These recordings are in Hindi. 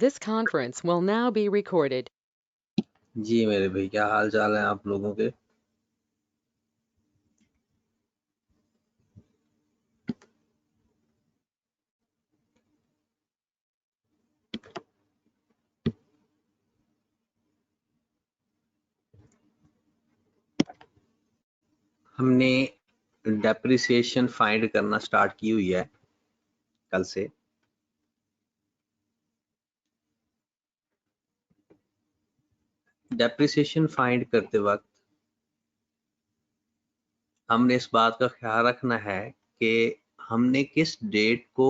This conference will now be recorded. जी मेरे भाई, क्या हाल चाल है आप लोगों के। हमने डेप्रिसिएशन फाइंड करना स्टार्ट की हुई है कल से। डेप्रिसिएशन फाइंड करते वक्त हमने इस बात का ख्याल रखना है कि हमने किस डेट को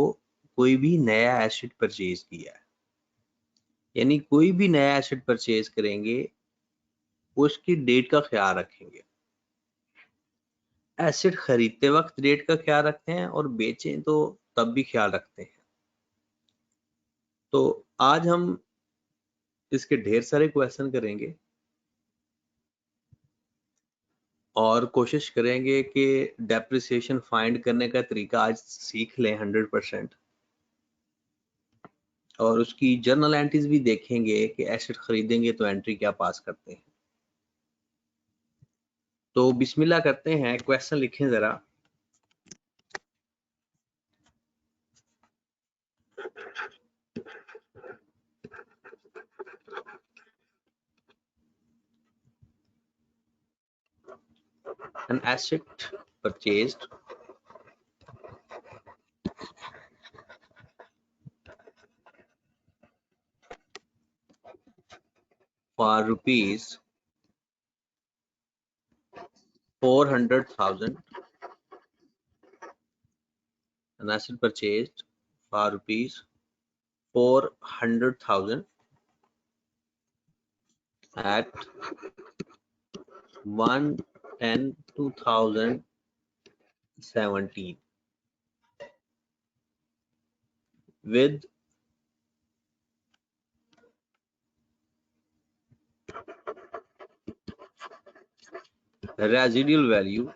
कोई भी नया एसेट परचेज किया है। यानी कोई भी नया एसेट परचेज करेंगे उसकी डेट का ख्याल रखेंगे। एसेट खरीदते वक्त डेट का ख्याल रखते हैं और बेचें तो तब भी ख्याल रखते हैं। तो आज हम इसके ढेर सारे क्वेश्चन करेंगे और कोशिश करेंगे कि डेप्रिसिएशन फाइंड करने का तरीका आज सीख लें 100%। और उसकी जर्नल एंट्रीज भी देखेंगे कि एसेट खरीदेंगे तो एंट्री क्या पास करते हैं। तो बिस्मिल्लाह करते हैं, क्वेश्चन लिखें जरा। An asset purchased for rupees 400,000. An asset purchased for rupees 400,000 at 1/10/2017 with residual value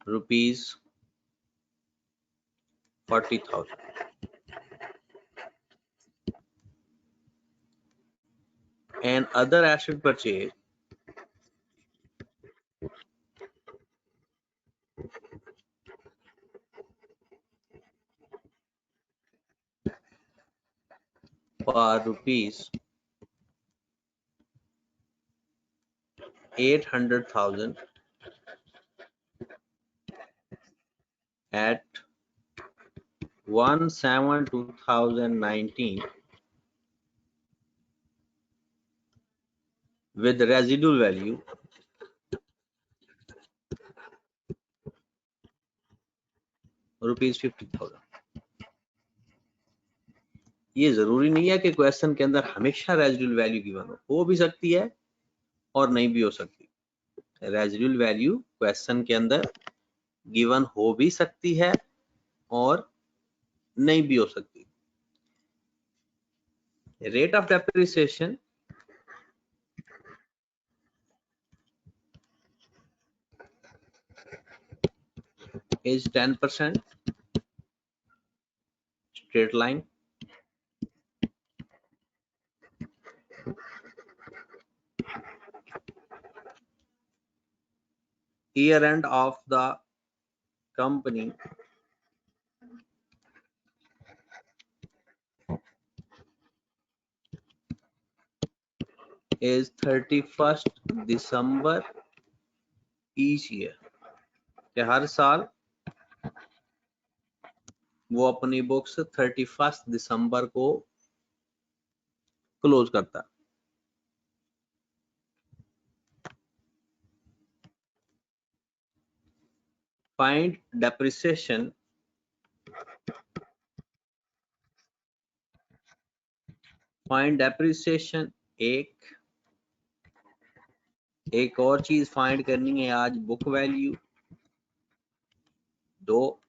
rupees 40,000. And other asset purchase for rupees 800,000 at 1/7/2019 with residual value rupees 50,000. ये जरूरी नहीं है कि क्वेश्चन के अंदर हमेशा रेजिडुअल वैल्यू गिवन हो भी सकती है और नहीं भी हो सकती। रेजिडुअल वैल्यू क्वेश्चन के अंदर गिवन हो भी सकती है और नहीं भी हो सकती। Rate of depreciation is 10% straight line. Year end of the company is 31st December each year. कि हर साल वो अपनी बुक्स 31 दिसंबर को क्लोज करता है। फाइंड डेप्रिसिएशन एक और चीज फाइंड करनी है आज, बुक वैल्यू 2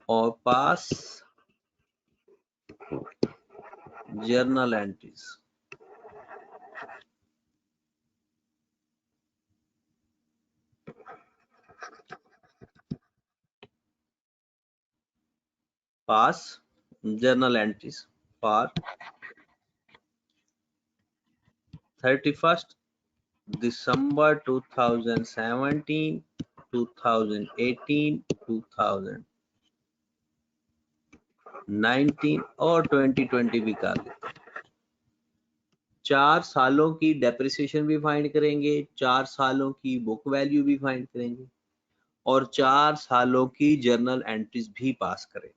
और पास journal entries. Pass journal entries for 31st December 2017, 2018, 2019 और 2020 भी कर लेते हैं। 4 सालों की डेप्रिसिएशन भी फाइंड करेंगे, 4 सालों की बुक वैल्यू भी फाइंड करेंगे और 4 सालों की जर्नल एंट्रीज भी पास करेंगे।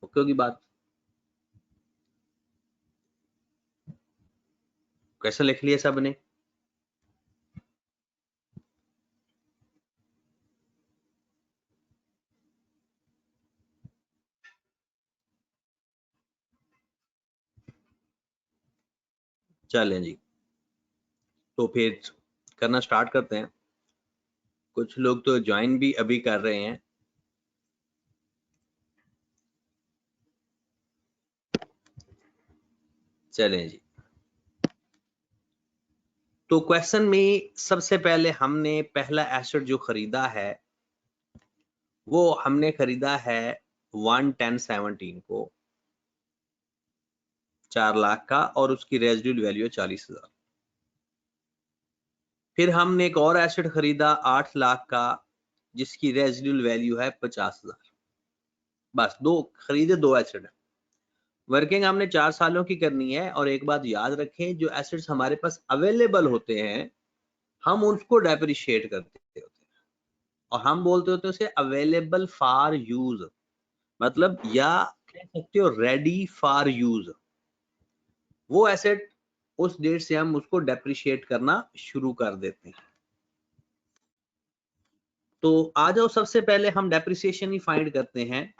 ओके होगी बात? कैसे लिख लिया सबने? चलें जी, तो फिर करना स्टार्ट करते हैं। कुछ लोग तो ज्वाइन भी अभी कर रहे हैं। चलें जी, तो क्वेश्चन में सबसे पहले हमने पहला एसेट जो खरीदा है वो हमने खरीदा है 11017 को 4 लाख का और उसकी रेजिडुअल वैल्यू 40,000। फिर हमने एक और एसेट खरीदा 8 लाख का जिसकी रेजिडुअल वैल्यू है 50,000। बस दो खरीदे, दो एसेट है। वर्किंग हमने 4 सालों की करनी है और एक बात याद रखें, जो एसेट्स हमारे पास अवेलेबल होते हैं हम उसको डेप्रिशिएट करते होते हैं और हम बोलते होते हैं उसे अवेलेबल फॉर यूज, मतलब या कह सकते हो रेडी फॉर यूज। वो एसेट उस डेट से हम उसको डेप्रिशिएट करना शुरू कर देते हैं। तो आ जाओ, सबसे पहले हम डेप्रिसिएशन ही फाइंड करते हैं।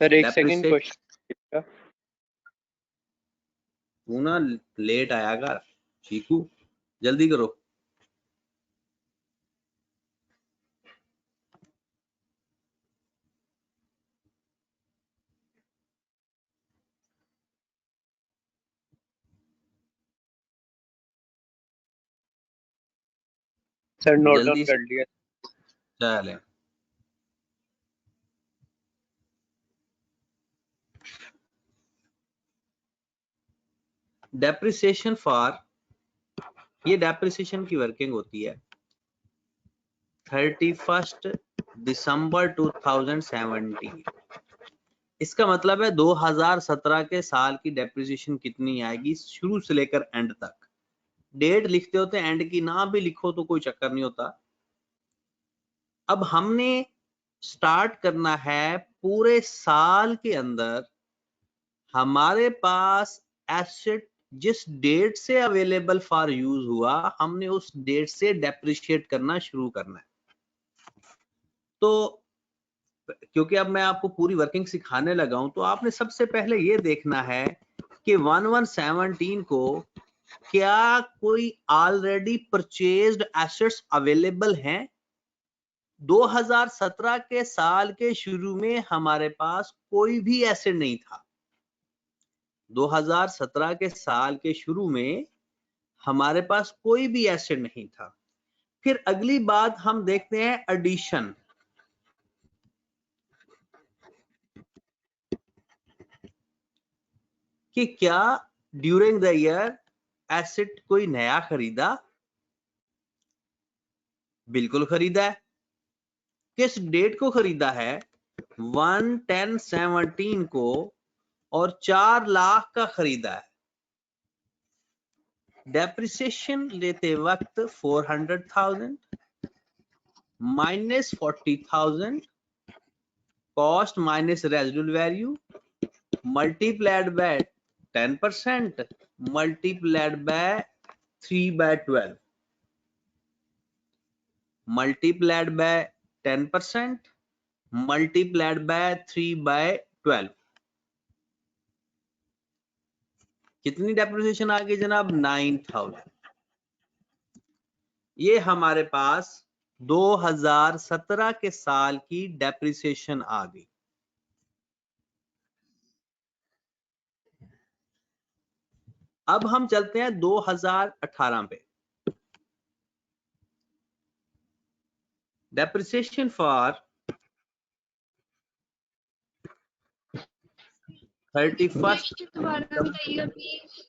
सर एक सेकंड क्वेश्चन। तू ना लेट आयागा चीकू, जल्दी करो। सर नोट डाउन जल्दी से कर लिया। चले। डेप्रिसिएशन फॉर, ये डेप्रिसिएशन की वर्किंग होती है 31 दिसंबर 2017। इसका मतलब है 2017 के साल की डेप्रिसिएशन कितनी आएगी शुरू से लेकर एंड तक। डेट लिखते होते हैं, एंड की ना भी लिखो तो कोई चक्कर नहीं होता। अब हमने स्टार्ट करना है पूरे साल के अंदर हमारे पास एसेट जिस डेट से अवेलेबल फॉर यूज हुआ हमने उस डेट से डेप्रिशिएट करना शुरू करना है। तो क्योंकि अब मैं आपको पूरी वर्किंग सिखाने लगा हूं तो आपने सबसे पहले ये देखना है कि 1117 को क्या कोई ऑलरेडी परचेज्ड एसेट्स अवेलेबल हैं। 2017 के साल के शुरू में हमारे पास कोई भी एसेट नहीं था। 2017 के साल के शुरू में हमारे पास कोई भी एसेट नहीं था। फिर अगली बात हम देखते हैं एडिशन। कि क्या ड्यूरिंग द ईयर एसेट कोई नया खरीदा? बिल्कुल खरीदा है। किस डेट को खरीदा है? 11017 को और 4 लाख का खरीदा है। डेप्रिसिएशन लेते वक्त 400,000 minus 40,000 cost minus residual value multiplied by 10% multiplied by 3/12 multiplied by 10% multiplied by 3/12। कितनी डेप्रिसिएशन आ गई जनाब? 9,000। ये हमारे पास 2017 के साल की डेप्रिसिएशन आ गई। अब हम चलते हैं 2018 पे। डेप्रिसिएशन फॉर 31st दोबारा बताइएगा प्लीज।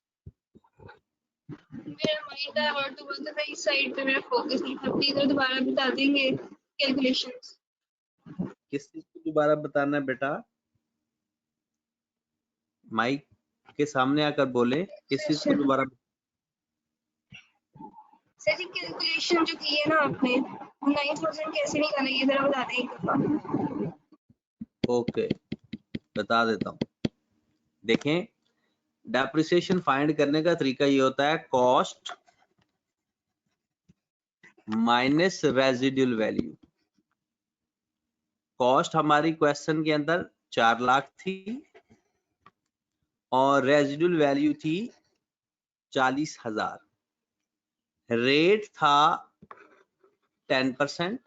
मेरा माइंड डाइवर्ट हुआ था, इस साइड पे मेरा फोकस नहीं था। प्लीज दोबारा बता देंगे कैलकुलेशंस। किस चीज को दोबारा बताना है बेटा? माइक के सामने आकर बोले, किस चीज को दोबारा? सर जी कैलकुलेशन जो की है ना आपने, 9000 कैसे निकाला ये जरा बता दें एक दफा। ओके, बता देता हूँ। देखें, डेप्रिसिएशन फाइंड करने का तरीका ये होता है cost minus residual value. Cost हमारी क्वेश्चन के अंदर 4 लाख थी और रेजिडुअल वैल्यू थी 40,000। रेट था 10%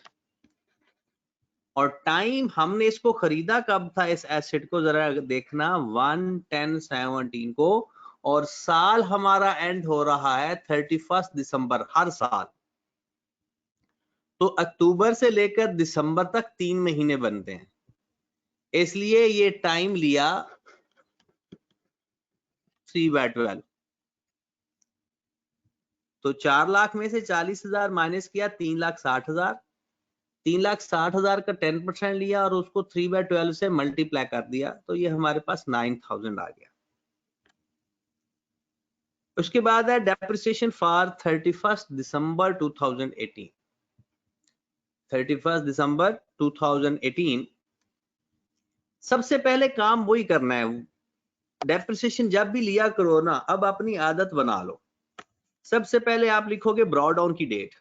और टाइम हमने इसको खरीदा कब था, इस एसेट को जरा देखना, 1/10/17 को, और साल हमारा एंड हो रहा है 31 दिसंबर हर साल। तो अक्टूबर से लेकर दिसंबर तक 3 महीने बनते हैं, इसलिए ये टाइम लिया 3/12। तो 4 लाख में से 40,000 माइनस किया, 3,60,000। 3,60,000 का 10% लिया और उसको 3/12 से मल्टीप्लाई कर दिया, तो ये हमारे पास 9,000 आ गया। उसके बाद है डेप्रिसिएशन फॉर 31 दिसंबर 2018। 31 दिसंबर 2018 सबसे पहले काम वही करना है। डेप्रिसिएशन जब भी लिया करो ना, अब अपनी आदत बना लो। सबसे पहले आप लिखोगे ब्रॉड डाउन की डेट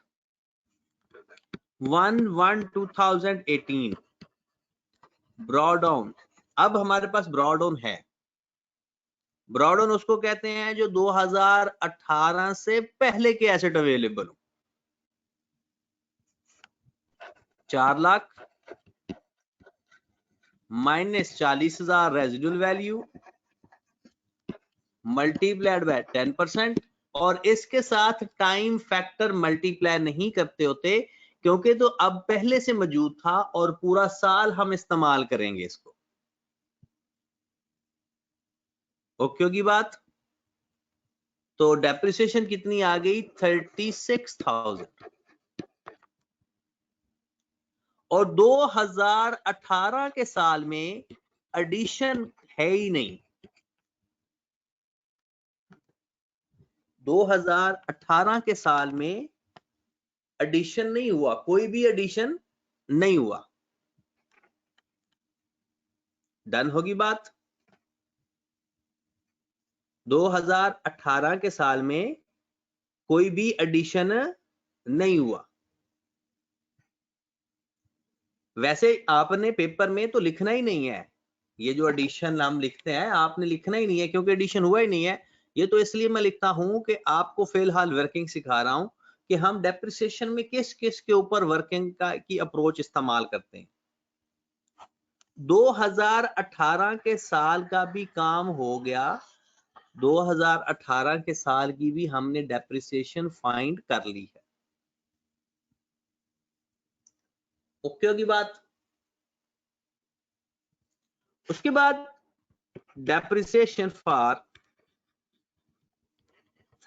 1/1/2018 ब्रॉड डाउन। अब हमारे पास ब्रॉड डाउन है। ब्रॉड डाउन उसको कहते हैं जो 2018 से पहले के एसेट अवेलेबल हो। 4 lakh minus 40,000 residual value multiplied by 10%, और इसके साथ टाइम फैक्टर मल्टीप्लाई नहीं करते होते क्योंकि तो अब पहले से मौजूद था और पूरा साल हम इस्तेमाल करेंगे इसको। ओके होगी बात? तो डेप्रिसिएशन कितनी आ गई? 36,000। और 2018 के साल में एडिशन है ही नहीं। 2018 के साल में एडिशन नहीं हुआ, कोई भी एडिशन नहीं हुआ। डन होगी बात? 2018 के साल में कोई भी एडिशन नहीं हुआ। वैसे आपने पेपर में तो लिखना ही नहीं है, ये जो एडिशन हम लिखते हैं आपने लिखना ही नहीं है क्योंकि एडिशन हुआ ही नहीं है। ये तो इसलिए मैं लिखता हूं कि आपको फिलहाल वर्किंग सिखा रहा हूं कि हम डेप्रिसिएशन में किस किस के ऊपर वर्किंग की अप्रोच इस्तेमाल करते हैं। 2018 के साल का भी काम हो गया, 2018 के साल की भी हमने डेप्रिसिएशन फाइंड कर ली है। ओके होगी बात? उसके बाद डेप्रिसिएशन फॉर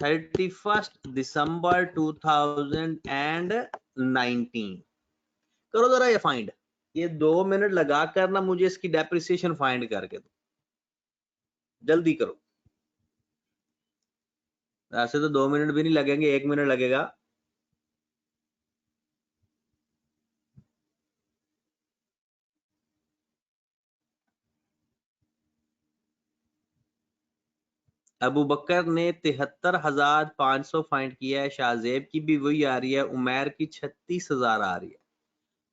31 दिसंबर 2019 करो जरा ये फाइंड। ये 2 मिनट लगा कर ना मुझे इसकी डेप्रिसिएशन फाइंड करके दो, जल्दी करो। ऐसे तो 2 मिनट भी नहीं लगेंगे, 1 मिनट लगेगा। अबू बकर ने 73,500 फाइंड किया है, शाहजेब की भी वही आ रही है, उमैर की 36,000 आ रही है।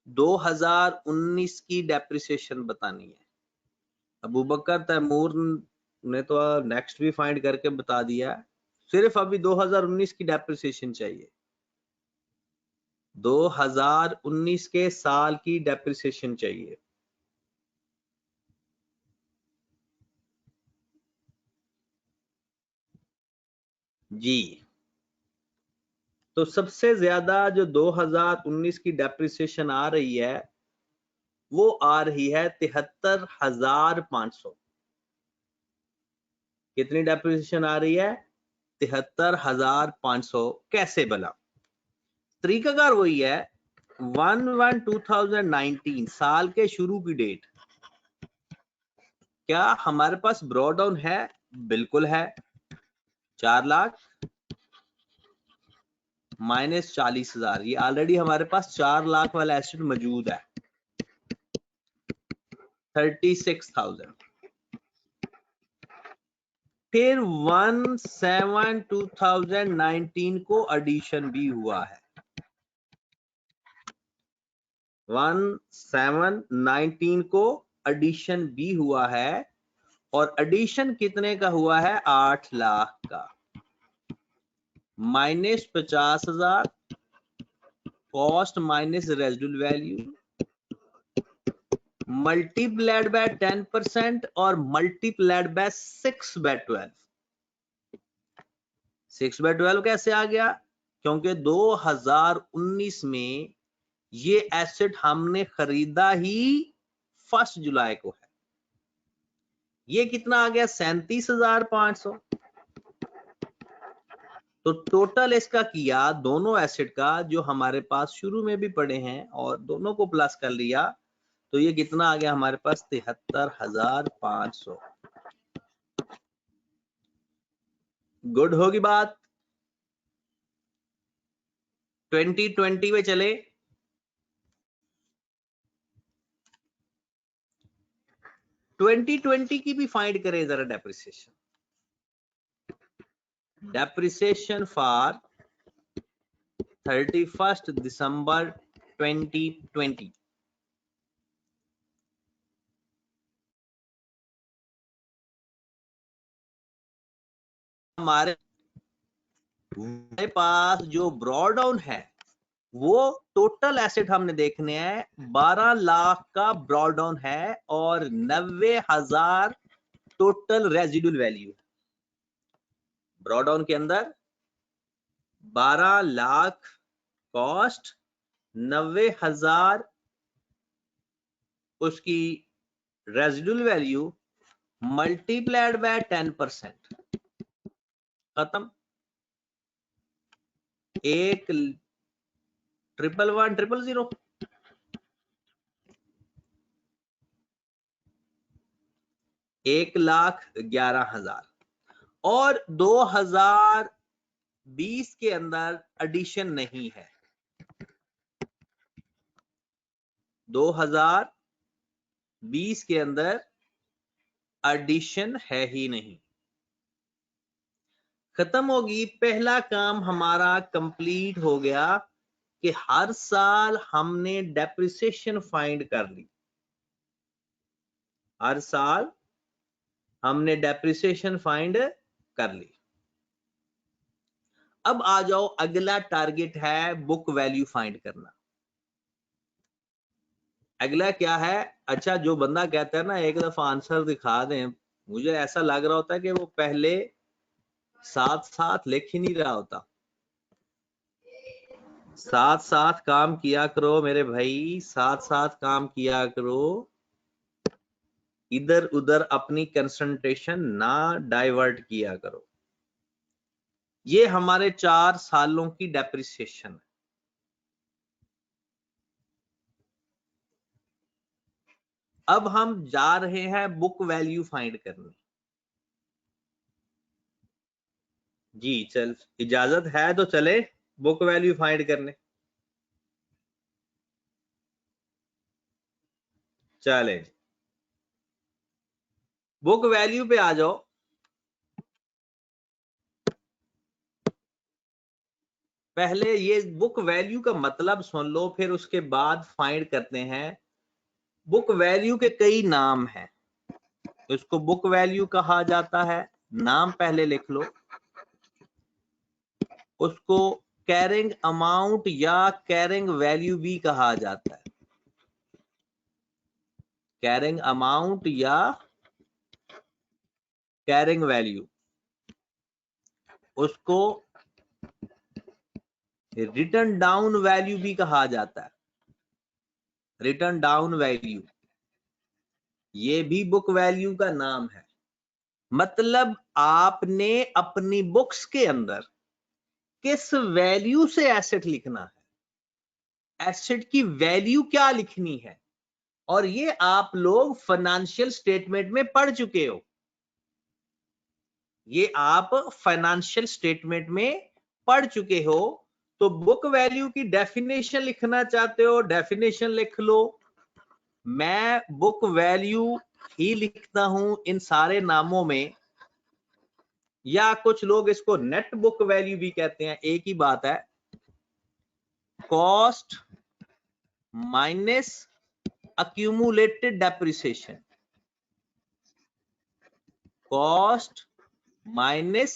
2019 की डेप्रिसिएशन बतानी है। अबू बकर तैमूर ने तो नेक्स्ट भी फाइंड करके बता दिया, सिर्फ अभी 2019 की डेप्रिसिएशन चाहिए। 2019 के साल की डेप्रिसिएशन चाहिए। जी, तो सबसे ज्यादा जो 2019 की डेप्रिसिएशन आ रही है वो आ रही है 73,500। कितनी डेप्रिसिएशन आ रही है? 73,500। कैसे भला? तरीकाकार वही है, 1/1/2019 साल के शुरू की डेट। क्या हमारे पास ब्रॉडाउन है? बिल्कुल है। 4 लाख माइनस 40,000, ये ऑलरेडी हमारे पास 4 लाख वाला एसेट मौजूद है, 36,000। फिर 1/7/2019 को एडिशन भी हुआ है, 1/7/19 को एडिशन भी हुआ है, और एडिशन कितने का हुआ है? 8 लाख का, minus 50,000, cost minus residual value, multiplied by 10% और मल्टीप्लाइड बाय 6/12। 6/12 कैसे आ गया? क्योंकि 2019 में ये एसेट हमने खरीदा ही 1 जुलाई को है। ये कितना आ गया? 37,500। तो टोटल इसका किया, दोनों एसेट का जो हमारे पास शुरू में भी पड़े हैं और दोनों को प्लस कर लिया, तो ये कितना आ गया हमारे पास? 73,500। गुड होगी बात। 2020 में चले। 2020 की भी फाइंड करें जरा डेप्रिसिएशन। डेप्रिसिएशन फॉर 31 दिसंबर 2020। हमारे पास जो ब्रॉडाउन है वो टोटल एसेट हमने देखने हैं, 12 लाख का ब्रॉडाउन है और 90,000 टोटल रेजिडुअल वैल्यू। ब्रॉडाउन के अंदर 12 लाख कॉस्ट, 90,000 उसकी रेजिडुअल वैल्यू, मल्टीप्लाइड बाय 10%। खत्म। 1,11,1,000 1,11,000। और 2020 के अंदर एडिशन नहीं है, 2020 के अंदर एडिशन है ही नहीं। खत्म होगी। पहला काम हमारा कंप्लीट हो गया कि हर साल हमने डेप्रिसिएशन फाइंड कर ली, हर साल हमने डेप्रिसिएशन फाइंड कर ली। अब आ जाओ, अगला टारगेट है बुक वैल्यू फाइंड करना। अगला क्या है? अच्छा, जो बंदा कहता है ना एक दफा आंसर दिखा दें, मुझे ऐसा लग रहा होता है कि वो पहले साथ साथ लिख ही नहीं रहा होता। साथ साथ काम किया करो मेरे भाई, साथ साथ काम किया करो, इधर उधर अपनी कंसंट्रेशन ना डाइवर्ट किया करो। ये हमारे 4 सालों की डेप्रिसिएशन है। अब हम जा रहे हैं बुक वैल्यू फाइंड करने। जी चल, इजाजत है तो चले बुक वैल्यू फाइंड करने। चले, बुक वैल्यू पे आ जाओ। पहले ये बुक वैल्यू का मतलब सुन लो, फिर उसके बाद फाइंड करते हैं। बुक वैल्यू के कई नाम हैं, इसको बुक वैल्यू कहा जाता है, नाम पहले लिख लो। उसको कैरिंग अमाउंट या कैरिंग वैल्यू भी कहा जाता है, कैरिंग अमाउंट या कैरिंग वैल्यू। उसको रिटर्न डाउन वैल्यू भी कहा जाता है, रिटर्न डाउन वैल्यू, ये भी बुक वैल्यू का नाम है। मतलब आपने अपनी बुक्स के अंदर किस वैल्यू से एसेट लिखना है, एसेट की वैल्यू क्या लिखनी है, और ये आप लोग फाइनेंशियल स्टेटमेंट में पढ़ चुके हो। ये आप फाइनेंशियल स्टेटमेंट में पढ़ चुके हो। तो बुक वैल्यू की डेफिनेशन लिखना चाहते हो, डेफिनेशन लिख लो। मैं बुक वैल्यू ही लिखता हूं इन सारे नामों में, या कुछ लोग इसको नेट बुक वैल्यू भी कहते हैं, एक ही बात है। Cost minus accumulated depreciation, cost minus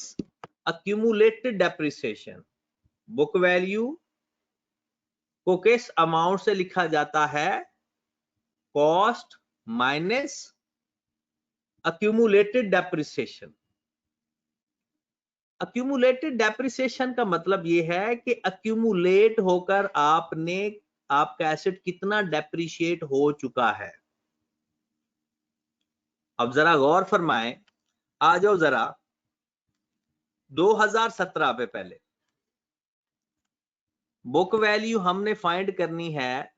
accumulated depreciation। Book value को किस अमाउंट से लिखा जाता है? Cost minus accumulated depreciation। accumulated depreciation का मतलब ये है कि accumulate होकर आपका एसेट कितना डेप्रिशिएट हो चुका है। अब जरा गौर फरमाएं, आ जाओ जरा 2017 पे पहले बुक वैल्यू हमने फाइंड करनी है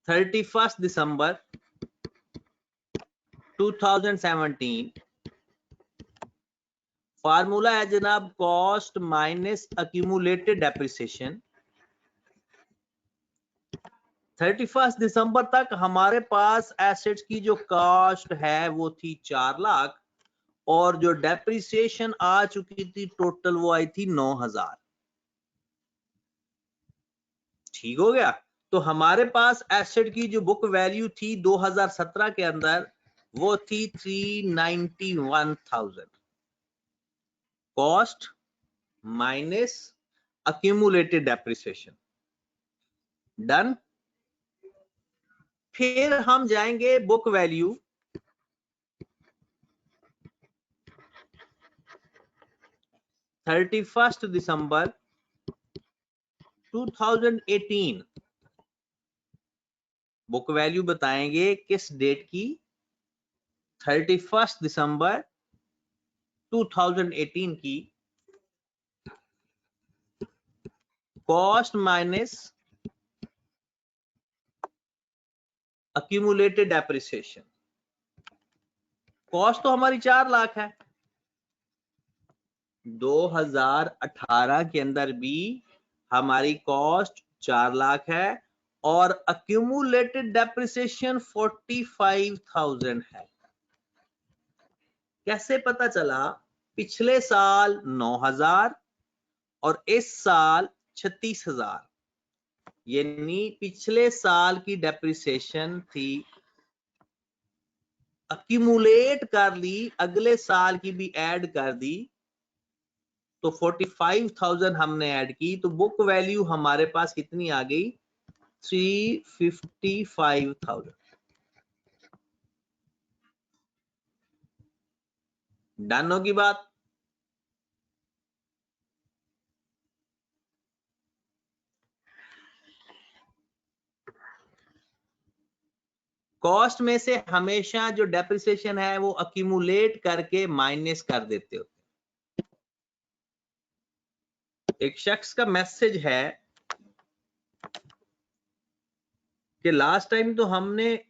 31 दिसंबर 2017। फार्मूला है जनाब कॉस्ट माइनस अक्यूमुलेटेड डेप्रिसिएशन। 31 दिसंबर तक हमारे पास एसेट्स की जो कॉस्ट है वो थी 4 लाख, और जो डेप्रिसिएशन आ चुकी थी टोटल वो आई थी 9,000। ठीक हो गया? तो हमारे पास एसेट की जो बुक वैल्यू थी 2017 के अंदर वो थी 391,000। Cost minus accumulated depreciation। Done. फिर हम जाएंगे बुक वैल्यू 31 दिसंबर 2018। बुक वैल्यू बताएंगे किस डेट की? 31 दिसंबर 2018 की। Cost minus accumulated depreciation। Cost तो हमारी 4 लाख है। 2018 के अंदर भी हमारी कॉस्ट 4 लाख है और accumulated depreciation 45,000 है। कैसे पता चला? पिछले साल 9,000 और इस साल 36,000, यानी पिछले साल की डेप्रिसिएशन थी, अक्यूमुलेट कर ली, अगले साल की भी ऐड कर दी, तो 45,000 हमने ऐड की, तो बुक वैल्यू हमारे पास कितनी आ गई? 355,000। डन होगी बात? कॉस्ट में से हमेशा जो डेप्रिसिएशन है वो अक्यूमुलेट करके माइनस कर देते हो। एक शख्स का मैसेज है कि लास्ट टाइम तो हमने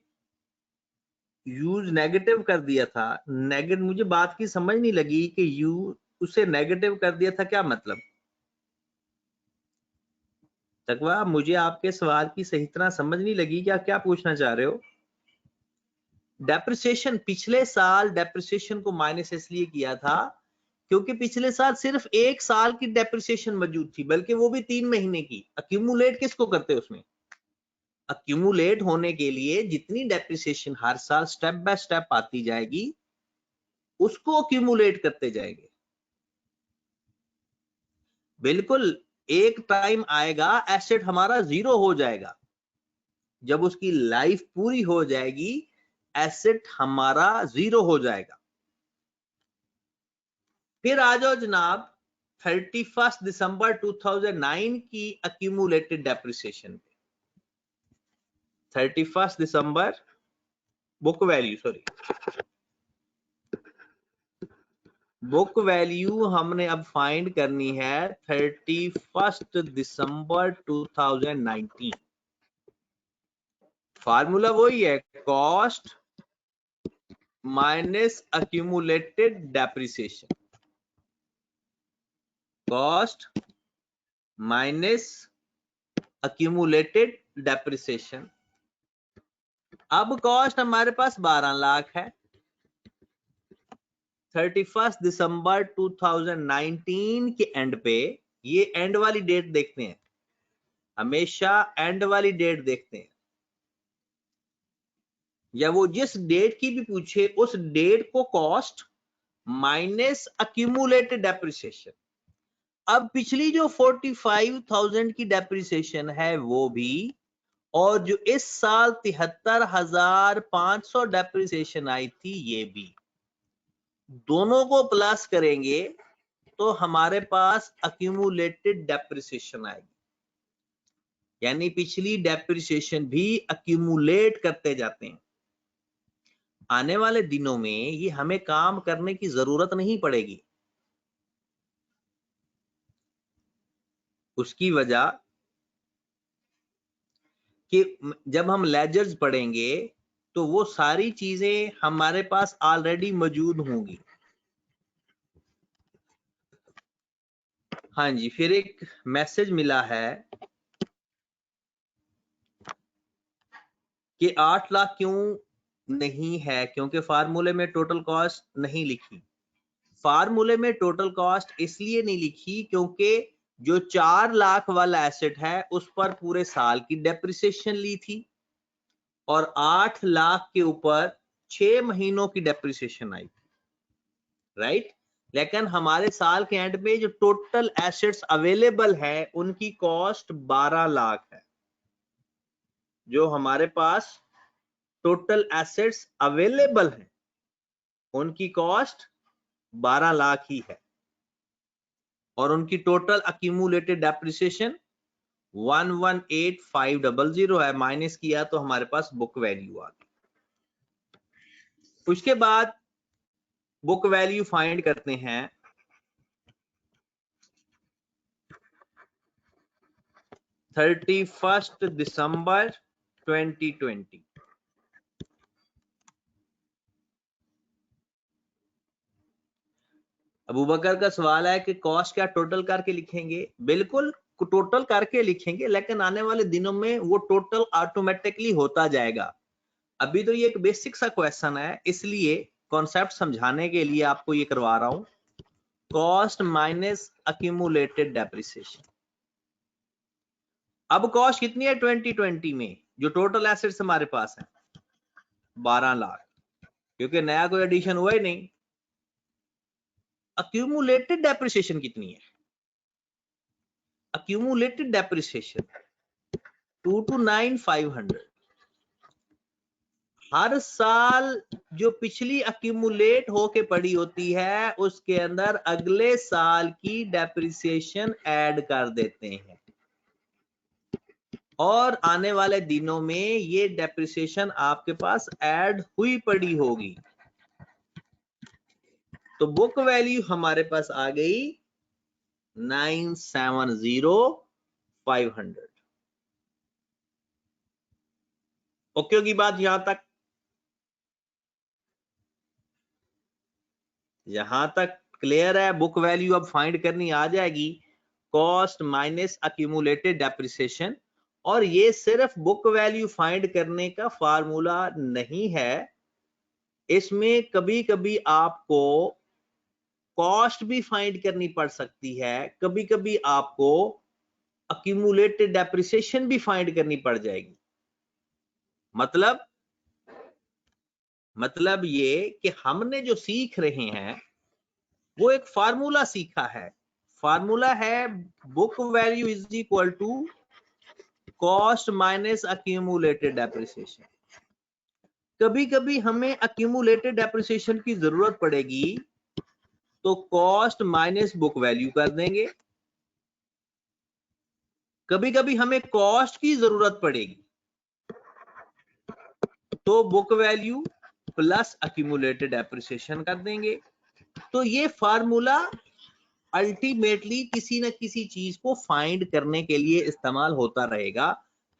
यूज नेगेटिव कर दिया था। नेगेटिव मुझे बात की समझ नहीं लगी कि यू उसे नेगेटिव कर दिया था, क्या मतलब? तकवा मुझे आपके सवाल की सही तरह समझ नहीं लगी, क्या पूछना चाह रहे हो? डेप्रिसिएशन पिछले साल डेप्रिसिएशन को माइनस इसलिए किया था क्योंकि पिछले साल सिर्फ 1 साल की डेप्रिसिएशन मौजूद थी, बल्कि वो भी 3 महीने की। अक्यूमुलेट किसको करते हैं उसमें? अक्यूमुलेट होने के लिए जितनी डेप्रिसिएशन हर साल स्टेप बाय स्टेप आती जाएगी उसको अक्यूमुलेट करते जाएंगे। बिल्कुल एक टाइम आएगा एसेट हमारा 0 हो जाएगा। जब उसकी लाइफ पूरी हो जाएगी एसेट हमारा 0 हो जाएगा। फिर आ जाओ जनाब 31 दिसंबर 2009 की अक्यूमुलेटेड डेप्रिसिएशन पे। 31 दिसंबर book value, sorry book value हमने अब फाइंड करनी है 31 दिसंबर 2019। फार्मूला वही है, cost minus accumulated depreciation, cost minus accumulated depreciation. अब कॉस्ट हमारे पास 12 लाख है। 31 दिसंबर 2019 के एंड पे, ये एंड वाली डेट देखते हैं, हमेशा एंड वाली डेट देखते हैं, या वो जिस डेट की भी पूछे उस डेट को कॉस्ट माइनस अक्यूमुलेटेड डेप्रिसिएशन। अब पिछली जो 45,000 की डेप्रिसिएशन है वो भी, और जो इस साल 73,500 डेप्रिसिएशन आई थी ये भी, दोनों को प्लस करेंगे तो हमारे पास अक्यूमुलेटेड डेप्रिसिएशन आएगी। यानी पिछली डेप्रिसिएशन भी अक्यूमुलेट करते जाते हैं। आने वाले दिनों में ये हमें काम करने की जरूरत नहीं पड़ेगी। उसकी वजह कि जब हम लेजर्स पढ़ेंगे तो वो सारी चीजें हमारे पास ऑलरेडी मौजूद होंगी। हाँ जी, फिर एक मैसेज मिला है कि 8 लाख क्यों नहीं है, क्योंकि फार्मूले में टोटल कॉस्ट नहीं लिखी। फार्मूले में टोटल कॉस्ट इसलिए नहीं लिखी क्योंकि जो 4 लाख वाला एसेट है उस पर पूरे साल की डेप्रिसिएशन ली थी, और 8 लाख के ऊपर 6 महीनों की डेप्रिसिएशन आई थी, राइट। लेकिन हमारे साल के एंड में जो टोटल एसेट्स अवेलेबल है उनकी कॉस्ट 12 लाख है। जो हमारे पास टोटल एसेट्स अवेलेबल हैं उनकी कॉस्ट 12 लाख ही है, और उनकी टोटल अक्यूमुलेटेड डेप्रिसिएशन 118,500 है। माइनस किया तो हमारे पास बुक वैल्यू आ गई। उसके बाद बुक वैल्यू फाइंड करते हैं। (31 दिसंबर 2020) अबू बकर का सवाल है कि कॉस्ट क्या टोटल करके लिखेंगे? बिल्कुल टोटल करके लिखेंगे, लेकिन आने वाले दिनों में वो टोटल ऑटोमेटिकली होता जाएगा। अभी तो ये एक बेसिक सा क्वेश्चन है, इसलिए कॉन्सेप्ट समझाने के लिए आपको ये करवा रहा हूं। Cost minus accumulated depreciation. अब कॉस्ट कितनी है 2020 में? जो टोटल एसेट्स हमारे पास है 12 लाख, क्योंकि नया कोई एडिशन हुआ ही नहीं। अक्यूमुलेटेड डेप्रिसिएशन कितनी है? Accumulated depreciation 229,500। हर साल जो पिछली अक्यूमुलेट होके पड़ी होती है उसके अंदर अगले साल की डेप्रिसिएशन ऐड कर देते हैं, और आने वाले दिनों में ये डेप्रिसिएशन आपके पास ऐड हुई पड़ी होगी। तो बुक वैल्यू हमारे पास आ गई 970,500। ओके होगी बात यहां तक? यहां तक क्लियर है? बुक वैल्यू अब फाइंड करनी आ जाएगी, कॉस्ट माइनस अक्यूमुलेटेड डेप्रिसिएशन। और ये सिर्फ बुक वैल्यू फाइंड करने का फार्मूला नहीं है, इसमें कभी कभी आपको कॉस्ट भी फाइंड करनी पड़ सकती है, कभी कभी आपको अक्यूमुलेटेड डेप्रिसिएशन भी फाइंड करनी पड़ जाएगी। मतलब ये कि हमने जो सीख रहे हैं वो एक फार्मूला सीखा है। फार्मूला है book value is equal to cost minus accumulated depreciation. कभी कभी हमें अक्यूमुलेटेड डेप्रिसिएशन की जरूरत पड़ेगी तो कॉस्ट माइनस बुक वैल्यू कर देंगे। कभी कभी हमें कॉस्ट की जरूरत पड़ेगी तो book value plus accumulated depreciation कर देंगे। तो ये फार्मूला अल्टीमेटली किसी न किसी चीज को फाइंड करने के लिए इस्तेमाल होता रहेगा।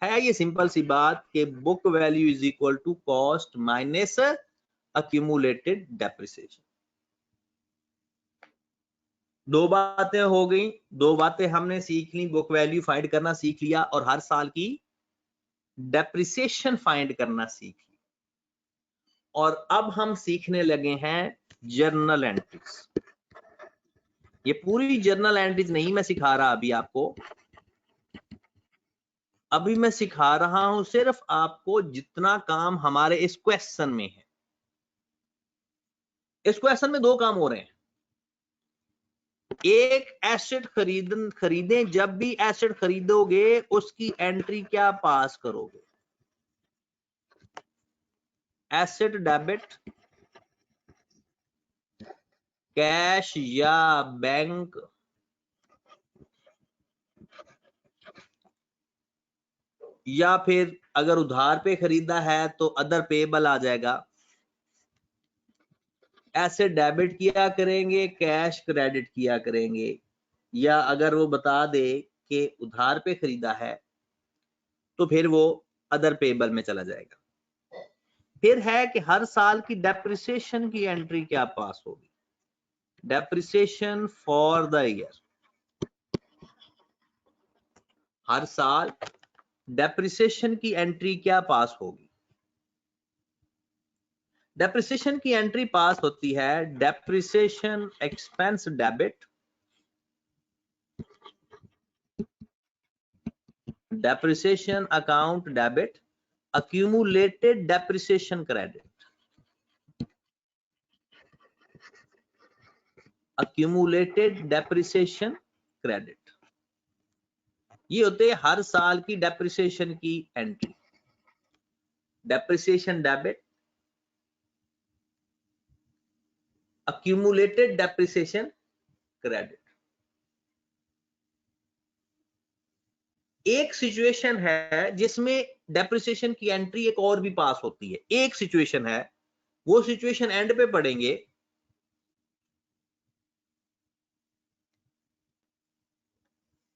है ये सिंपल सी बात कि book value is equal to cost minus accumulated depreciation. दो बातें हो गई, दो बातें हमने सीख ली, बुक वैल्यू फाइंड करना सीख लिया और हर साल की डेप्रिसिएशन फाइंड करना सीख लिया। और अब हम सीखने लगे हैं जर्नल एंट्रीज। ये पूरी जर्नल एंट्रीज नहीं मैं सिखा रहा अभी आपको, अभी मैं सिखा रहा हूं सिर्फ आपको जितना काम हमारे इस क्वेश्चन में है। इस क्वेश्चन में दो काम हो रहे हैं। एक, एसेट खरीदें, जब भी एसेट खरीदोगे उसकी एंट्री क्या पास करोगे? एसेट डेबिट, कैश या बैंक, या फिर अगर उधार पे खरीदा है तो अदर पेएबल आ जाएगा। एसेट डेबिट किया करेंगे, कैश क्रेडिट किया करेंगे, या अगर वो बता दे कि उधार पे खरीदा है तो फिर वो अदर पेएबल में चला जाएगा। फिर है कि हर साल की डेप्रिसिएशन की एंट्री क्या पास होगी? डेप्रिसिएशन फॉर द ईयर, हर साल डेप्रिसिएशन की एंट्री क्या पास होगी? डेप्रिसिएशन की एंट्री पास होती है depreciation expense debit, depreciation account debit, accumulated depreciation credit, accumulated depreciation credit। ये होते हैं हर साल की डेप्रिसिएशन की entry. Depreciation debit, accumulated depreciation credit। एक सिचुएशन है जिसमें डेप्रिसिएशन की एंट्री एक और भी पास होती है। एक सिचुएशन है, वो सिचुएशन एंड पे पढ़ेंगे।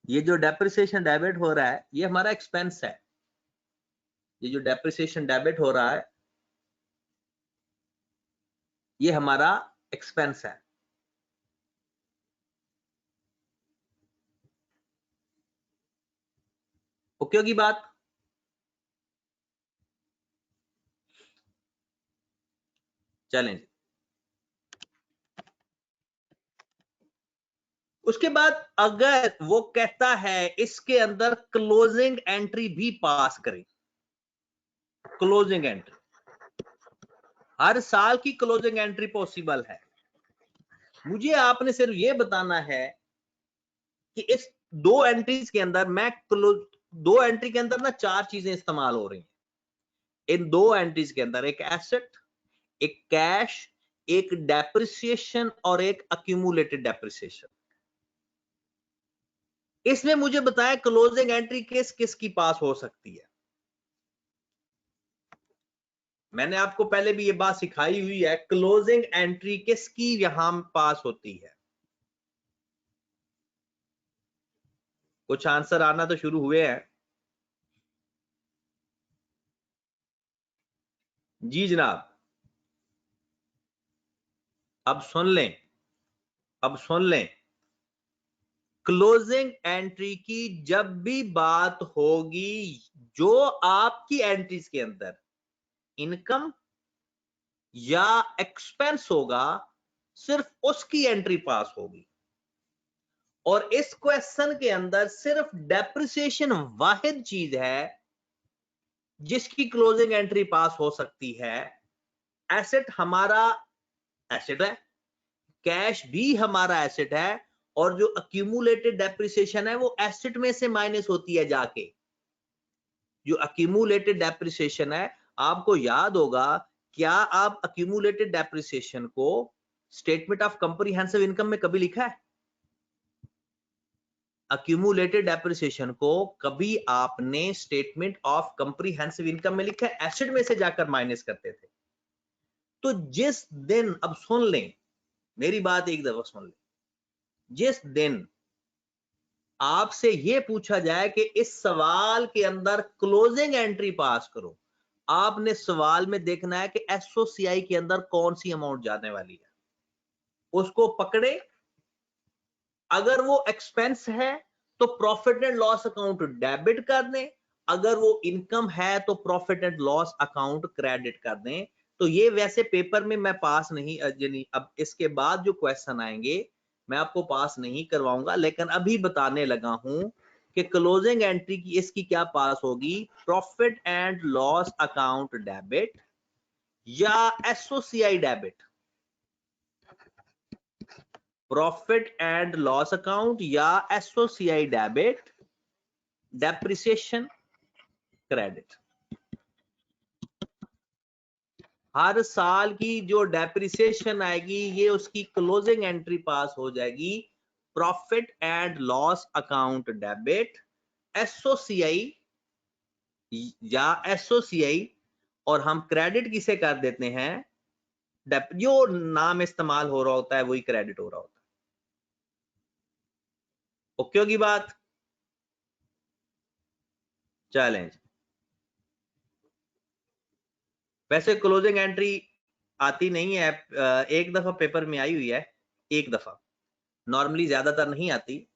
ये जो डेप्रिसिएशन डेबिट हो रहा है ये हमारा एक्सपेंस है। ये जो डेप्रिसिएशन डेबिट हो रहा है ये हमारा एक्सपेंस है। ओके होगी बात? चलें। उसके बाद अगर वो कहता है इसके अंदर क्लोजिंग एंट्री भी पास करें, क्लोजिंग एंट्री, हर साल की क्लोजिंग एंट्री पॉसिबल है। मुझे आपने सिर्फ ये बताना है कि इस दो एंट्रीज के अंदर दो एंट्री के अंदर ना चार चीजें इस्तेमाल हो रही हैं। इन दो एंट्रीज के अंदर एक एसेट, एक कैश, एक डेप्रिसिएशन और एक अक्यूमुलेटेड डेप्रिसिएशन। इसमें मुझे बताया क्लोजिंग एंट्री किस किस की पास हो सकती है। मैंने आपको पहले भी ये बात सिखाई हुई है, क्लोजिंग एंट्री किसकी यहां पास होती है। कुछ आंसर आना तो शुरू हुए हैं। जी जनाब, अब सुन लें, अब सुन लें। क्लोजिंग एंट्री की जब भी बात होगी, जो आपकी एंट्रीज के अंदर इनकम या एक्सपेंस होगा, सिर्फ उसकी एंट्री पास होगी। और इस क्वेश्चन के अंदर सिर्फ डेप्रिसिएशन वाहिद चीज है जिसकी क्लोजिंग एंट्री पास हो सकती है। एसेट हमारा एसेट है, कैश भी हमारा एसेट है, और जो अक्यूमुलेटेड डेप्रिसिएशन है वो एसेट में से माइनस होती है जाके। जो अक्यूमुलेटेड डेप्रिसिएशन है, आपको याद होगा, क्या आप अक्यूमुलेटेड डेप्रिसिएशन को स्टेटमेंट ऑफ कंप्रिहेंसिव इनकम में कभी लिखा है? अक्यूमुलेटेड डेप्रिसिएशन को कभी आपने स्टेटमेंट ऑफ कंप्रीहेंसिव इनकम में लिखा है, एसेट में से जाकर माइनस करते थे। तो जिस दिन, अब सुन लें मेरी बात, एक दफा सुन लें, जिस दिन आपसे यह पूछा जाए कि इस सवाल के अंदर क्लोजिंग एंट्री पास करो, आपने सवाल में देखना है कि एसओसीआई के अंदर कौन सी अमाउंट जाने वाली है, उसको पकड़े। अगर वो एक्सपेंस है तो profit and loss account debit कर दें, अगर वो इनकम है तो profit and loss account credit कर दें। तो ये वैसे पेपर में मैं पास नहीं, यानी अब इसके बाद जो क्वेश्चन आएंगे मैं आपको पास नहीं करवाऊंगा, लेकिन अभी बताने लगा हूं कि क्लोजिंग एंट्री की इसकी क्या पास होगी, profit and loss account debit या SOCI debit, profit and loss account या एसओसीआई डेबिट, डेप्रिसिएशन क्रेडिट। हर साल की जो डेप्रिसिएशन आएगी ये उसकी क्लोजिंग एंट्री पास हो जाएगी, profit and loss account debit, SOCI या एसओसीआई, और हम क्रेडिट किसे कर देते हैं, जो नाम इस्तेमाल हो रहा होता है वही क्रेडिट हो रहा होता है। ओके होगी बात? चलें, वैसे क्लोजिंग एंट्री आती नहीं है, एक दफा पेपर में आई हुई है, एक दफा, नॉर्मली ज्यादातर नहीं आती।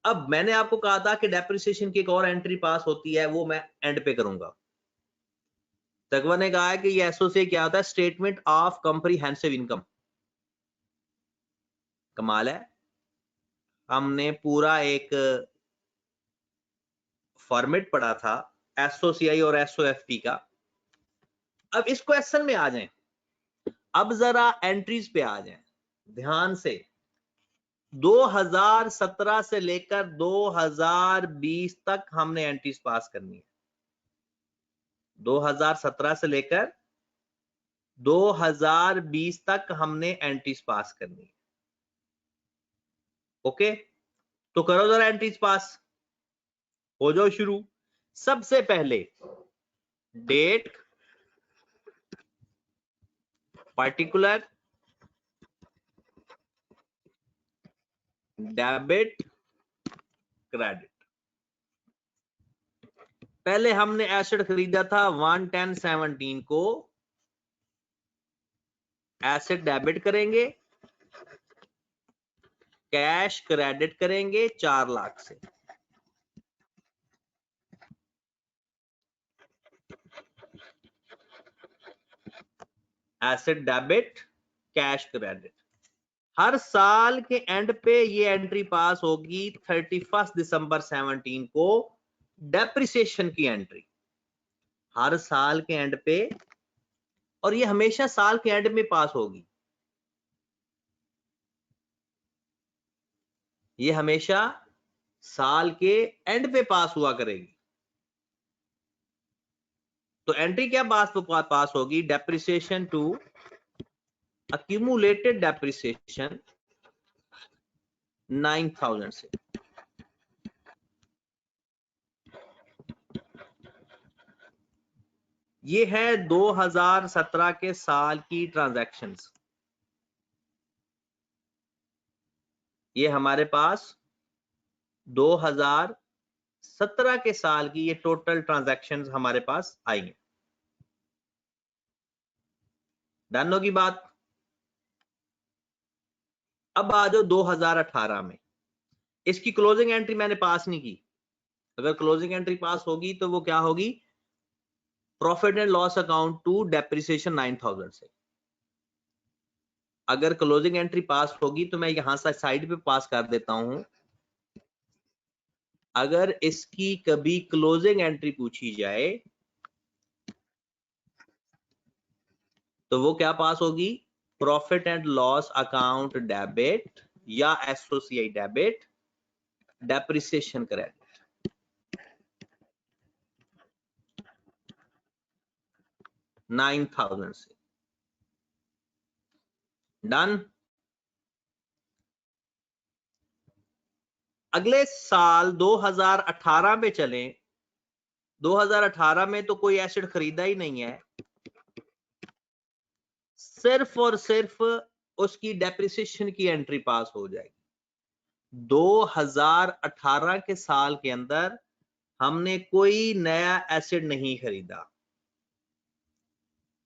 अब मैंने आपको कहा था कि डेप्रिसिएशन की एक और एंट्री पास होती है, वो मैं एंड पे करूंगा। तकवा ने कहा है कि ये एसओसी क्या होता है, स्टेटमेंट ऑफ कंप्रीहेंसिव इनकम। कमाल है, हमने पूरा एक फॉर्मेट पढ़ा था एसओसीआई और एसओएफपी का। अब इस क्वेश्चन में आ जाएं, अब जरा एंट्रीज पे आ जाएं ध्यान से। 2017 से लेकर 2020 तक हमने एंट्रीज पास करनी है, 2017 से लेकर 2020 तक हमने एंट्रीज पास करनी है। ओके, तो करो जरा एंट्रीज पास, हो जाओ शुरू। सबसे पहले डेट, पार्टिकुलर, डेबिट, क्रेडिट। पहले हमने एसेट खरीदा था 11017 को, एसेट डेबिट करेंगे, कैश क्रेडिट करेंगे 4 लाख से। Asset debit, cash credit. हर साल के एंड पे ये एंट्री पास होगी 31 दिसंबर 17 को, डेप्रिसिएशन की एंट्री हर साल के एंड पे, और ये हमेशा साल के एंड में पास होगी, ये हमेशा साल के एंड पे पास हुआ करेगी। तो एंट्री क्या पास होगी, डेप्रिसिएशन टू accumulated depreciation 9000 से। ये है 2017 के साल की ट्रांजैक्शंस, ये हमारे पास 2017 के साल की ये टोटल ट्रांजैक्शंस हमारे पास आई हैं। डन होगी बात? अब आ जाओ 2018 में, इसकी क्लोजिंग एंट्री मैंने पास नहीं की। अगर क्लोजिंग एंट्री पास होगी तो वो क्या होगी, profit and loss account to depreciation 9000 से। अगर क्लोजिंग एंट्री पास होगी तो मैं यहां से साइड पे पास कर देता हूं। अगर इसकी कभी क्लोजिंग एंट्री पूछी जाए तो वो क्या पास होगी, profit and loss account debit या एसओसीआई डेबिट, डेप्रिसिएशन क्रेडिट। $9,000 से। डन। अगले साल 2018 में चले, 2018 में तो कोई एसेट खरीदा ही नहीं है, सिर्फ और सिर्फ उसकी डेप्रिसिएशन की एंट्री पास हो जाएगी। 2018 के साल के अंदर हमने कोई नया एसेट नहीं खरीदा।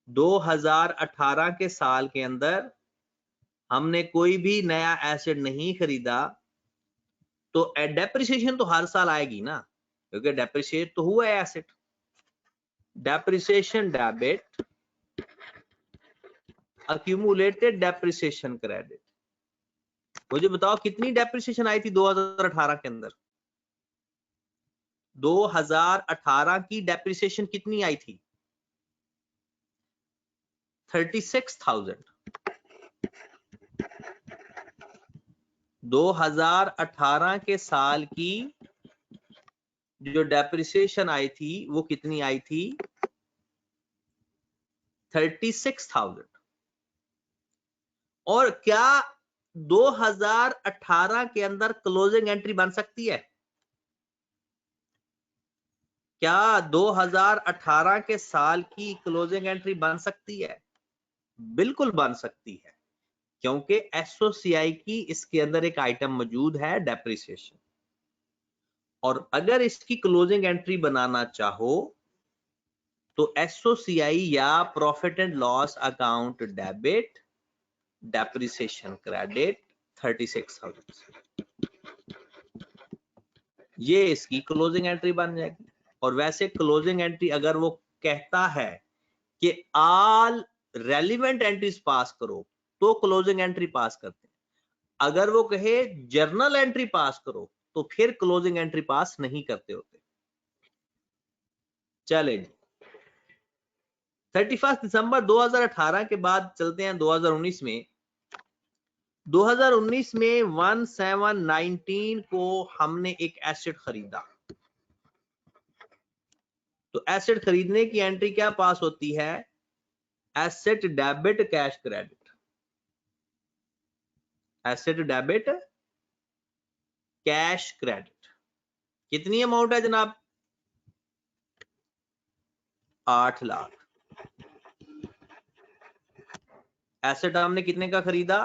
2018 के साल के अंदर हमने कोई भी नया एसेट नहीं खरीदा, तो डेप्रिसिएशन तो हर साल आएगी ना, क्योंकि डेप्रिशिएट तो हुआ है asset. Depreciation debit, accumulated depreciation credit. मुझे बताओ कितनी डेप्रिसिएशन आई थी 2018 के अंदर? 2018 की डेप्रिसिएशन कितनी आई थी? 36,000। 2018 के साल की जो डेप्रिसिएशन आई थी वो कितनी आई थी? 36,000। और क्या 2018 के अंदर क्लोजिंग एंट्री बन सकती है? क्या 2018 के साल की क्लोजिंग एंट्री बन सकती है? बिल्कुल बन सकती है, क्योंकि एसओसीआई की इसके अंदर एक आइटम मौजूद है, डेप्रिसिएशन। और अगर इसकी क्लोजिंग एंट्री बनाना चाहो तो एसओसीआई या profit and loss account debit, depreciation credit 36,000, ये इसकी क्लोजिंग एंट्री बन जाएगी। और वैसे क्लोजिंग एंट्री अगर वो कहता है कि ऑल रेलिवेंट एंट्रीज पास करो तो क्लोजिंग एंट्री पास करते हैं। अगर वो कहे जर्नल एंट्री पास करो तो फिर क्लोजिंग एंट्री पास नहीं करते होते। चले जी, 31 दिसंबर 2018 के बाद चलते हैं 2019 में। 2019 में 1719 को हमने एक एसेट खरीदा। तो एसेट खरीदने की एंट्री क्या पास होती है? Asset debit cash credit. Asset debit cash credit. कितनी अमाउंट है जनाब? 8 लाख। एसेट हमने कितने का खरीदा?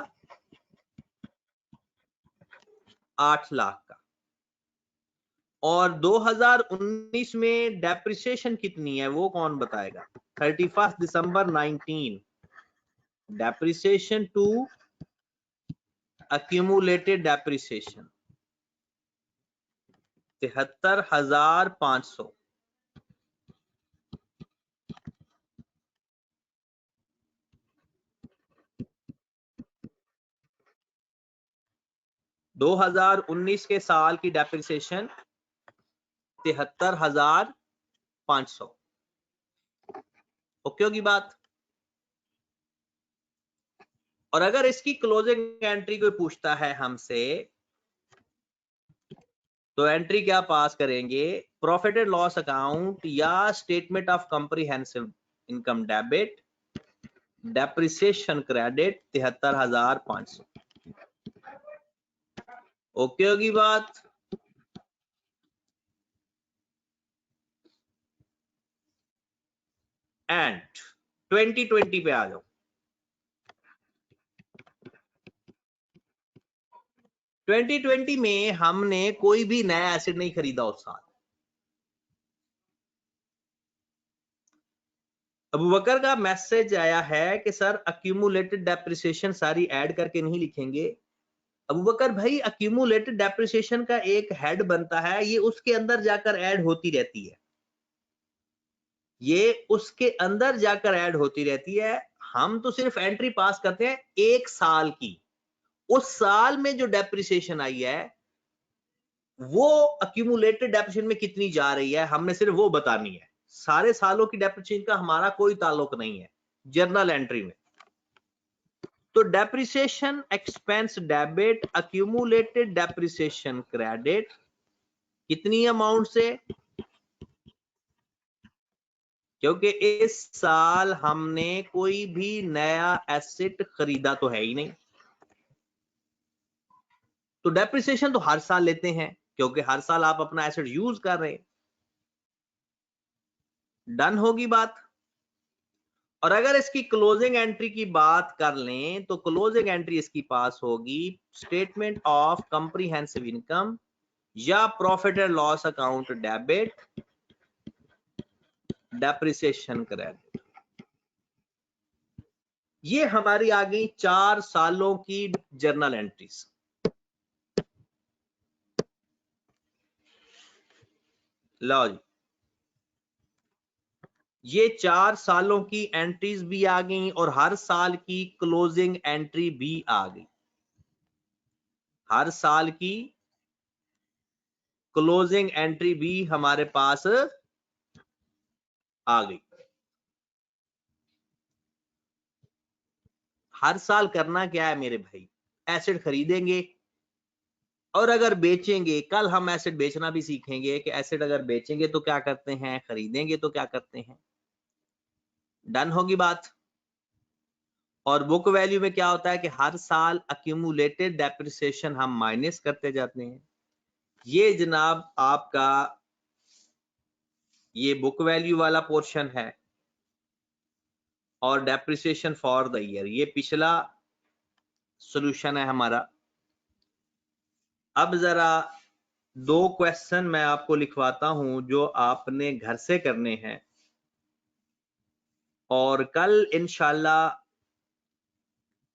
8 लाख का। और 2019 में डेप्रिसिएशन कितनी है वो कौन बताएगा? 31 दिसंबर 19, डेप्रिसिएशन टू accumulated depreciation 73,500। दो 2019 के साल की डेप्रिसिएशन 73,500। ओके होगी बात? और अगर इसकी क्लोजिंग एंट्री कोई पूछता है हमसे तो एंट्री क्या पास करेंगे? प्रॉफिट एंड लॉस अकाउंट या statement of comprehensive income debit, depreciation credit 73,500। Okay होगी बात? एंड 2020 पे आ जाओ। 2020 में हमने कोई भी नया एसेट नहीं खरीदा उस साल। अबू बकर का मैसेज आया है कि सर अक्यूमुलेटेड डेप्रिसिएशन सारी ऐड करके नहीं लिखेंगे। अबू बकर भाई, अक्यूमुलेटेड डेप्रिसिएशन का एक हेड बनता है, ये उसके अंदर जाकर ऐड होती रहती है, ये उसके अंदर जाकर ऐड होती रहती है। हम तो सिर्फ एंट्री पास करते हैं एक साल की। उस साल में जो डेप्रिसिएशन आई है वो अक्यूमुलेटेड डेप्रिसिएशन में कितनी जा रही है हमने सिर्फ वो बतानी है। सारे सालों की डेप्रिसिएशन का हमारा कोई ताल्लुक नहीं है जर्नल एंट्री में। तो depreciation expense debit, accumulated depreciation credit कितनी अमाउंट से? क्योंकि इस साल हमने कोई भी नया एसेट खरीदा तो है ही नहीं। तो डेप्रिसिएशन तो हर साल लेते हैं क्योंकि हर साल आप अपना एसेट यूज कर रहे हैं। डन होगी बात। और अगर इसकी क्लोजिंग एंट्री की बात कर लें तो क्लोजिंग एंट्री इसकी पास होगी स्टेटमेंट ऑफ कॉम्प्रिहेंसिव इनकम या profit and loss account debit depreciation credit. ये हमारी आ गई 4 सालों की जर्नल एंट्रीज। लो जी, ये 4 सालों की एंट्रीज भी आ गई और हर साल की क्लोजिंग एंट्री भी आ गई। हर साल की क्लोजिंग एंट्री भी हमारे पास आ गई। हर साल करना क्या है मेरे भाई, एसेट खरीदेंगे और अगर बेचेंगे, कल हम एसेट बेचना भी सीखेंगे कि एसेट अगर बेचेंगे तो क्या करते हैं, खरीदेंगे तो क्या करते हैं। डन होगी बात। और बुक वैल्यू में क्या होता है कि हर साल अक्यूमुलेटेड डेप्रिसिएशन हम माइनस करते जाते हैं। ये जनाब आपका ये बुक वैल्यू वाला पोर्शन है और डेप्रिसिएशन फॉर द ईयर ये पिछला सॉल्यूशन है हमारा। अब जरा 2 क्वेश्चन मैं आपको लिखवाता हूं जो आपने घर से करने हैं और कल इंशाल्लाह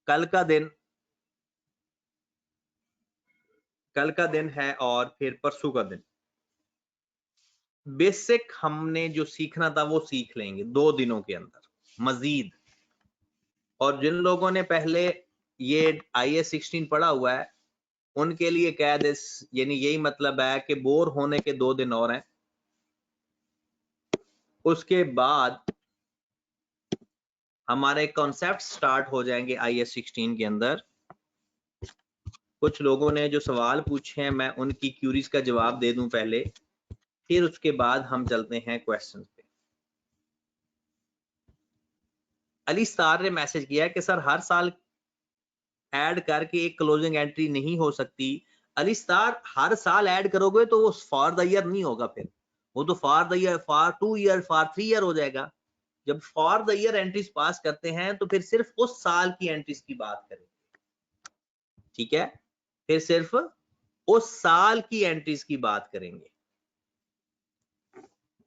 कल का दिन है और फिर परसों का दिन। बेसिक हमने जो सीखना था वो सीख लेंगे 2 दिनों के अंदर मजीद। और जिन लोगों ने पहले ये IAS 16 पढ़ा हुआ है उनके लिए कह दे, यानी यही मतलब है कि बोर होने के 2 दिन और हैं। उसके बाद हमारे कॉन्सेप्ट स्टार्ट हो जाएंगे IAS 16 के अंदर। कुछ लोगों ने जो सवाल पूछे हैं मैं उनकी क्यूरीज का जवाब दे दूं पहले, फिर उसके बाद हम चलते हैं क्वेश्चन पे। अली स्टार ने मैसेज किया है कि सर हर साल ऐड करके एक क्लोजिंग एंट्री नहीं हो सकती। अली स्टार हर साल ऐड करोगे तो वो फॉर द ईयर नहीं होगा, फिर वो तो for the year, for 2 year, for 3 year हो जाएगा। जब for the year entries pass करते हैं तो फिर सिर्फ उस साल की एंट्रीज की बात करें, ठीक है, फिर सिर्फ उस साल की एंट्रीज की बात करेंगे।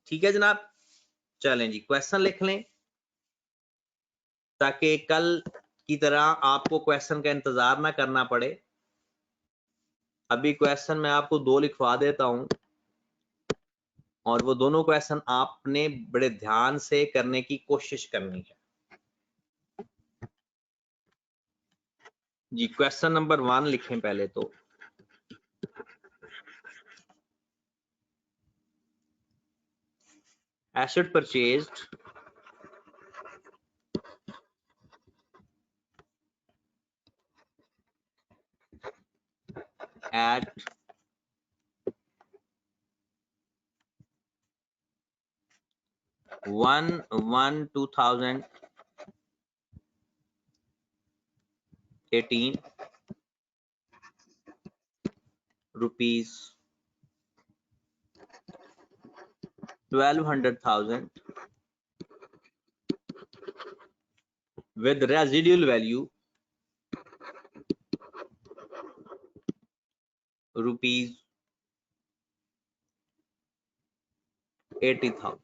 ठीक है जनाब, चलें जी क्वेश्चन लिख लें ताकि कल की तरह आपको क्वेश्चन का इंतजार ना करना पड़े। अभी क्वेश्चन मैं आपको 2 लिखवा देता हूं और वो दोनों क्वेश्चन आपने बड़े ध्यान से करने की कोशिश करनी है जी। क्वेश्चन नंबर 1 लिखें पहले तो। Asset purchased at one 2018 rupees 1200,000 with residual value rupees 80,000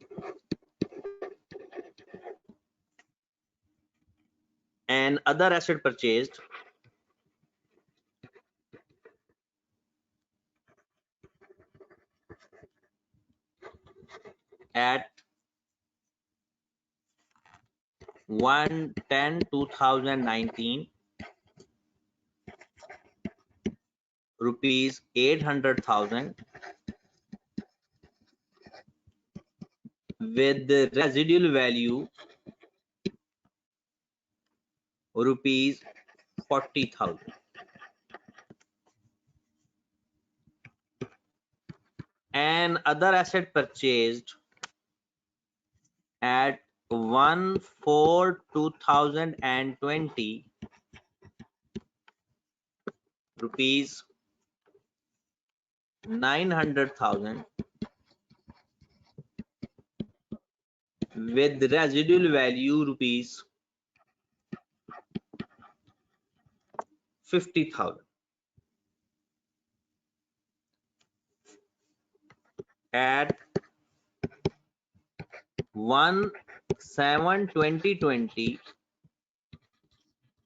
and other asset purchased at 1/10/2019 rupees 800,000 with the residual value rupees 40,000 and other asset purchased at 1/4/2020 rupees 900,000 with residual value rupees 50,000 at 1/7/2020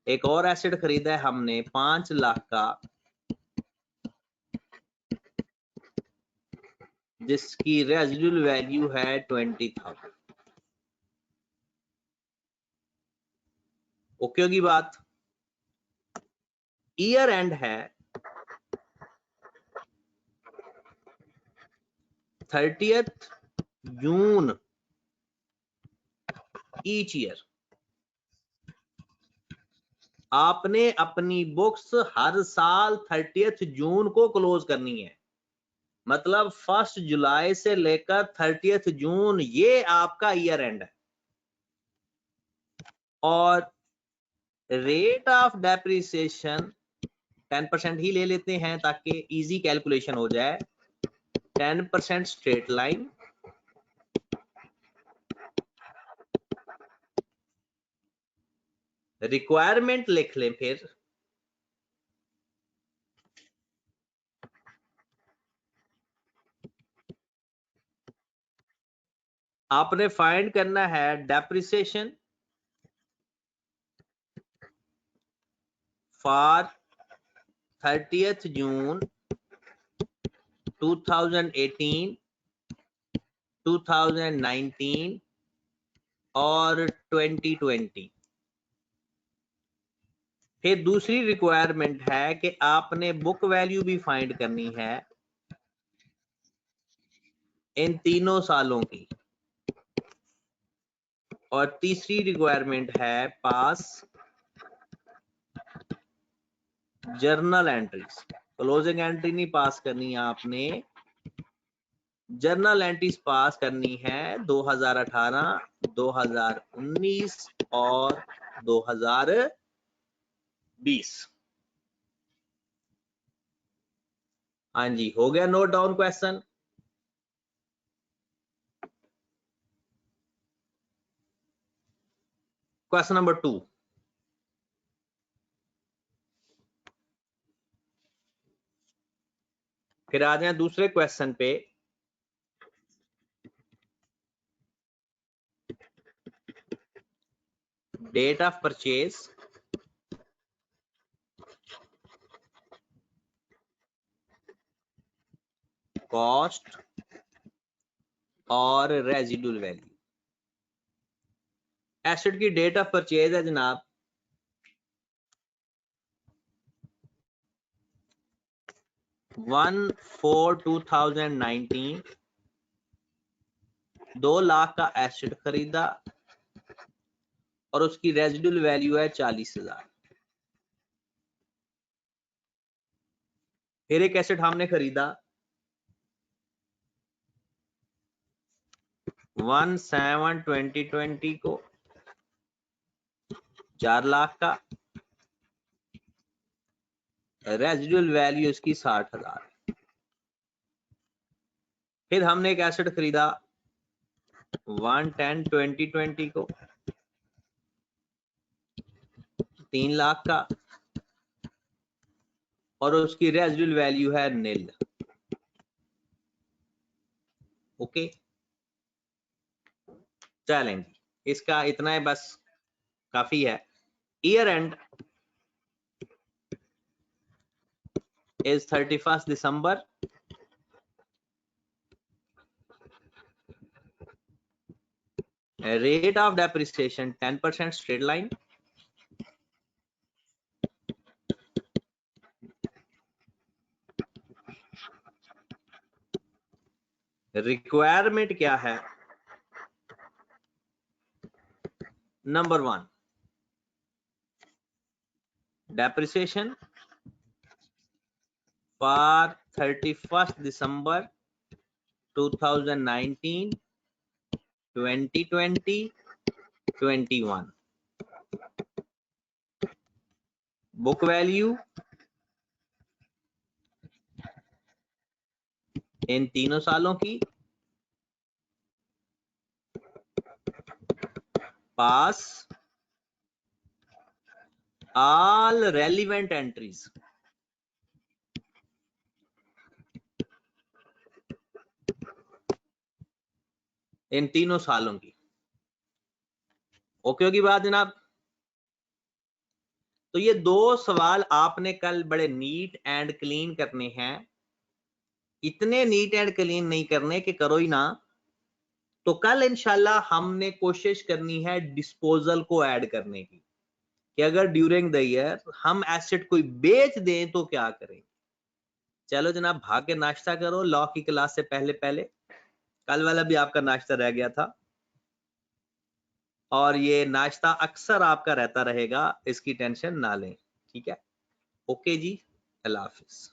एक और एसेट खरीदा है हमने 5 लाख का, जिसकी रेजिडुअल वैल्यू है 20,000। ओके होगी बात। ईयर एंड है 30th जून ईच ईयर। आपने अपनी बुक्स हर साल 30th जून को क्लोज करनी है, मतलब 1 जुलाई से लेकर 30th जून ये आपका ईयर एंड है। और रेट ऑफ डेप्रिसिएशन 10% ही ले लेते हैं ताकि इजी कैलकुलेशन हो जाए। 10% स्ट्रेट लाइन रिक्वायरमेंट लिख लें। फिर आपने फाइंड करना है डेप्रिसिएशन फॉर 30th जून 2018, 2019 और 2020। फिर दूसरी रिक्वायरमेंट है कि आपने बुक वैल्यू भी फाइंड करनी है इन तीनों सालों की। और तीसरी रिक्वायरमेंट है पास जर्नल एंट्रीज। क्लोजिंग एंट्री नहीं पास करनी, आपने जर्नल एंट्रीज पास करनी है 2018, 2019 और 2020। हाँ जी, हो गया note down question. Question number 2। फिर आ जाए दूसरे क्वेश्चन पे। डेट ऑफ परचेज, कॉस्ट और रेजिडुअल वैल्यू। एसेट की डेट ऑफ परचेज है जनाब 1/4/2019। 2 लाख का एसेट खरीदा और उसकी रेजिडुअल वैल्यू है 40,000। फिर एक एसेट हमने खरीदा 1/7/2020 को 4 लाख का, रेजिडुअल वैल्यू इसकी 60,000। फिर हमने एक एसेट खरीदा 1/10/2020 को 3 लाख का और उसकी रेजिडुअल वैल्यू है नील। ओके, चलेंगे, इसका इतना है बस, काफी है। Year and is 31st December. Rate of depreciation 10% straight line. Requirement क्या है? Number 1 depreciation for 31st December 2019, 2020, 21. Book value इन 3 सालों की पास ऑल रेलिवेंट एंट्रीज, इन 3 सालों की। ओके होगी बात जनाब? तो ये 2 सवाल आपने कल बड़े नीट एंड क्लीन करने हैं। इतने नीट एंड क्लीन नहीं करने कि करो ही ना। तो कल इंशाल्लाह हमने कोशिश करनी है डिस्पोजल को ऐड करने की, कि अगर ड्यूरिंग द ईयर हम एसेट कोई बेच दें तो क्या करें। चलो जनाब, भाग के नाश्ता करो लॉ की क्लास से पहले पहले। कल वाला भी आपका नाश्ता रह गया था और ये नाश्ता अक्सर आपका रहता रहेगा, इसकी टेंशन ना लें। ठीक है, ओके जी, अल्लाह हाफिज।